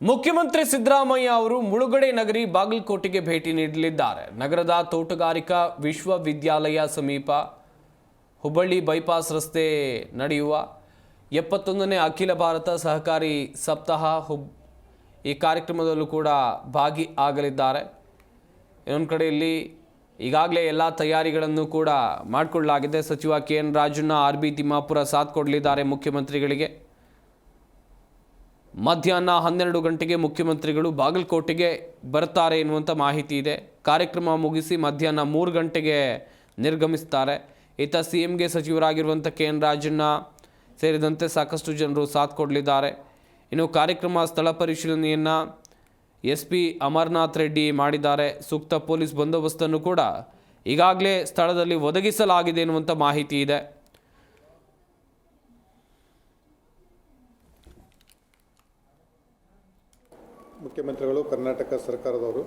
ಮುಖ್ಯಮಂತ್ರಿ ಸಿದ್ದರಾಮಯ್ಯ ಅವರು ಮುಳುಗಡೆ ನಗರಿ ಬಾಗಲಕೋಟೆಗೆ ಭೇಟಿ ನೀಡಲಿದ್ದಾರೆ. ನಗರದ ತೋಟಗಾರಿಕಾ ವಿಶ್ವವಿದ್ಯಾಲಯ ಸಮೀಪ ಹುಬ್ಬಳ್ಳಿ ಬೈಪಾಸ್ ರಸ್ತೆ ನಡೆಯುವ 71ನೇ ಅಖಿಲ ಭಾರತ ಸಹಕಾರಿ ಸಪ್ತಾಹ ಈ ಕಾರ್ಯಕ್ರಮದಲ್ಲೂ ಕೂಡ ಭಾಗಿಯಾಗಲಿದ್ದಾರೆ. ಇನ್ನೊಂದು ಕಡೆಯಲ್ಲಿ ಈಗಾಗಲೇ ಎಲ್ಲ ತಯಾರಿಗಳನ್ನು ಕೂಡ ಮಾಡಿಕೊಳ್ಳಲಾಗಿದೆ. ಸಚಿವ KN ರಾಜಣ್ಣ RB ತಿಮ್ಮಾಪುರ ಸಾಥ್ ಕೊಡಲಿದ್ದಾರೆ ಮುಖ್ಯಮಂತ್ರಿಗಳಿಗೆ. ಮಧ್ಯಾಹ್ನ 12 ಗಂಟೆಗೆ ಮುಖ್ಯಮಂತ್ರಿಗಳು ಬಾಗಲಕೋಟೆಗೆ ಬರ್ತಾರೆ ಎನ್ನುವಂಥ ಮಾಹಿತಿ ಇದೆ. ಕಾರ್ಯಕ್ರಮ ಮುಗಿಸಿ ಮಧ್ಯಾಹ್ನ 3 ಗಂಟೆಗೆ ನಿರ್ಗಮಿಸ್ತಾರೆ. ಈತ CMಗೆ ಸಚಿವರಾಗಿರುವಂಥ KN ರಾಜಣ್ಣ ಸೇರಿದಂತೆ ಸಾಕಷ್ಟು ಜನರು ಸಾಥ್ ಕೊಡಲಿದ್ದಾರೆ. ಇನ್ನು ಕಾರ್ಯಕ್ರಮ ಸ್ಥಳ ಪರಿಶೀಲನೆಯನ್ನು SP ಅಮರನಾಥ್ ರೆಡ್ಡಿ ಮಾಡಿದ್ದಾರೆ. ಸೂಕ್ತ ಪೊಲೀಸ್ ಬಂದೋಬಸ್ತನ್ನು ಕೂಡ ಈಗಾಗಲೇ ಸ್ಥಳದಲ್ಲಿ ಒದಗಿಸಲಾಗಿದೆ ಎನ್ನುವಂಥ ಮಾಹಿತಿ ಇದೆ. ಮುಖ್ಯಮಂತ್ರಿಗಳು ಕರ್ನಾಟಕ ಸರ್ಕಾರದವರು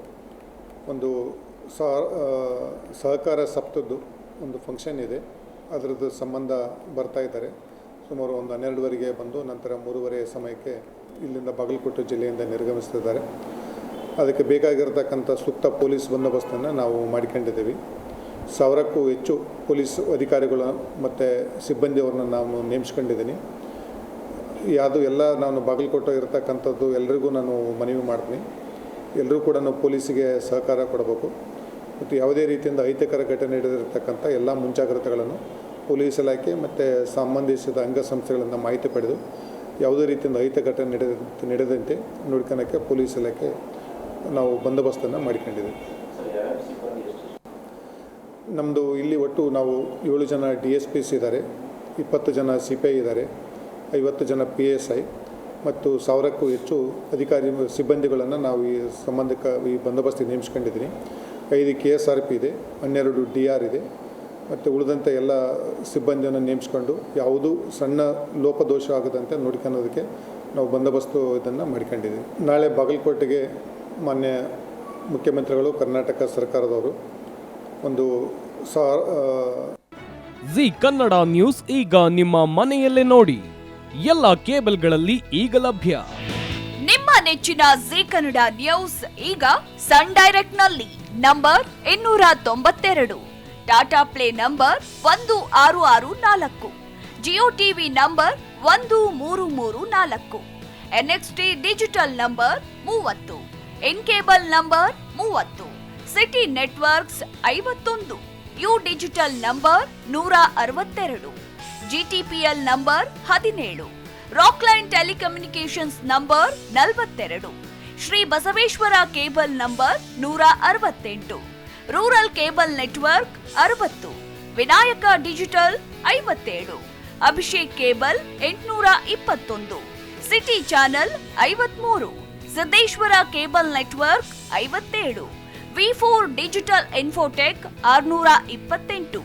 ಒಂದು ಸಹಕಾರ ಸಪ್ತದ್ದು ಒಂದು ಫಂಕ್ಷನ್ ಇದೆ, ಅದರದ್ದು ಸಂಬಂಧ ಬರ್ತಾ ಇದ್ದಾರೆ. ಸುಮಾರು ಒಂದು 12ವರೆಗೆ ಬಂದು ನಂತರ 3:30 ಸಮಯಕ್ಕೆ ಇಲ್ಲಿಂದ ಬಾಗಲಕೋಟೆ ಜಿಲ್ಲೆಯಿಂದ ನಿರ್ಗಮಿಸ್ತಿದ್ದಾರೆ. ಅದಕ್ಕೆ ಬೇಕಾಗಿರತಕ್ಕಂಥ ಸೂಕ್ತ ಪೊಲೀಸ್ ಬಂದೋಬಸ್ತನ್ನು ನಾವು ಮಾಡಿಕೊಂಡಿದ್ದೀವಿ. 1000ಕ್ಕೂ ಹೆಚ್ಚು ಪೊಲೀಸ್ ಅಧಿಕಾರಿಗಳು ಮತ್ತು ಸಿಬ್ಬಂದಿಯವ್ರನ್ನ ನಾನು ನೇಮಿಸ್ಕೊಂಡಿದ್ದೀನಿ. ಯಾವುದು ಎಲ್ಲ ನಾನು ಬಾಗಲಕೋಟೆ ಇರತಕ್ಕಂಥದ್ದು ಎಲ್ಲರಿಗೂ ನಾನು ಮನವಿ ಮಾಡ್ತೀನಿ. ಎಲ್ಲರೂ ಕೂಡ ನಾವು ಪೊಲೀಸಿಗೆ ಸಹಕಾರ ಕೊಡಬೇಕು ಮತ್ತು ಯಾವುದೇ ರೀತಿಯಿಂದ ಅಹಿತಕರ ಘಟನೆ ನಡೆದಿರತಕ್ಕಂಥ ಎಲ್ಲ ಮುಂಜಾಗ್ರತೆಗಳನ್ನು ಪೊಲೀಸ್ ಇಲಾಖೆ ಮತ್ತು ಸಂಬಂಧಿಸಿದ ಅಂಗಸಂಸ್ಥೆಗಳಿಂದ ಮಾಹಿತಿ ಪಡೆದು ಯಾವುದೇ ರೀತಿಯಿಂದ ಅಹಿತ ಘಟನೆ ನಡೆದಂತೆ ನೋಡ್ಕೊಳ್ಳೋಕ್ಕೆ ಪೊಲೀಸ್ ಇಲಾಖೆ ನಾವು ಬಂದೋಬಸ್ತನ್ನು ಮಾಡಿಕೊಂಡಿದ್ದೀವಿ. ನಮ್ಮದು ಇಲ್ಲಿ ಒಟ್ಟು ನಾವು 7 ಜನ DSPs ಇದ್ದಾರೆ, 20 ಜನ CPI ಇದ್ದಾರೆ, 50 ಜನ PSI ಮತ್ತು 1000ಕ್ಕೂ ಹೆಚ್ಚು ಅಧಿಕಾರಿ ಸಿಬ್ಬಂದಿಗಳನ್ನು ನಾವು ಈ ಸಂಬಂಧಕ್ಕೆ ಈ ಬಂದೋಬಸ್ತಿಗೆ ನೇಮಿಸ್ಕೊಂಡಿದ್ದೀನಿ. 5 KSRP ಇದೆ, 12 DR ಇದೆ ಮತ್ತು ಉಳಿದಂಥ ಎಲ್ಲ ಸಿಬ್ಬಂದಿಯನ್ನು ನೇಮಿಸ್ಕೊಂಡು ಯಾವುದೂ ಸಣ್ಣ ಲೋಪದೋಷ ಆಗದಂತೆ ನೋಡ್ಕೊಳ್ಳೋದಕ್ಕೆ ನಾವು ಬಂದೋಬಸ್ತು ಇದನ್ನು ಮಾಡ್ಕೊಂಡಿದ್ದೀವಿ. ನಾಳೆ ಬಾಗಲಕೋಟೆಗೆ ಮಾನ್ಯ ಮುಖ್ಯಮಂತ್ರಿಗಳು ಕರ್ನಾಟಕ ಸರ್ಕಾರದವರು ಒಂದು ಜಿ ಕನ್ನಡ ನ್ಯೂಸ್ ಈಗ ನಿಮ್ಮ ಮನೆಯಲ್ಲೇ ನೋಡಿ. ಎಲ್ಲ ಕೇಬಲ್ಗಳಲ್ಲಿ ಈಗ ಲಭ್ಯ. ನಿಮ್ಮ ನೆಚ್ಚಿನ ಜಿ ಕನ್ನಡ ನ್ಯೂಸ್ ಈಗ ಸನ್ ಡೈರೆಕ್ಟ್ ನಲ್ಲಿ number 292, Tata play number 1664, Jio TV number 1334, NXT digital number 30, in cable number 30, city networks 51, U digital number 162, GTPL number 17, Rockline telecommunications number 42, Shri Basaveshwara cable number 168, rural cable network 60, Vinayaka digital 57, Abhishek cable 821, city channel 53, Siddeshwara cable network 57, V4 digital Infotech 628,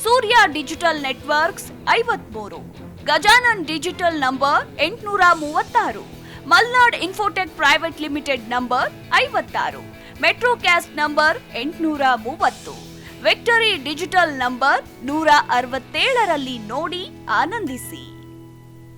Surya digital networks 53, Gajanan digital number 836, Malnad Infotech Private Limited number 56, Metrocast number 830, Victory digital number 167ರಲ್ಲಿ ನೋಡಿ ಆನಂದಿಸಿ.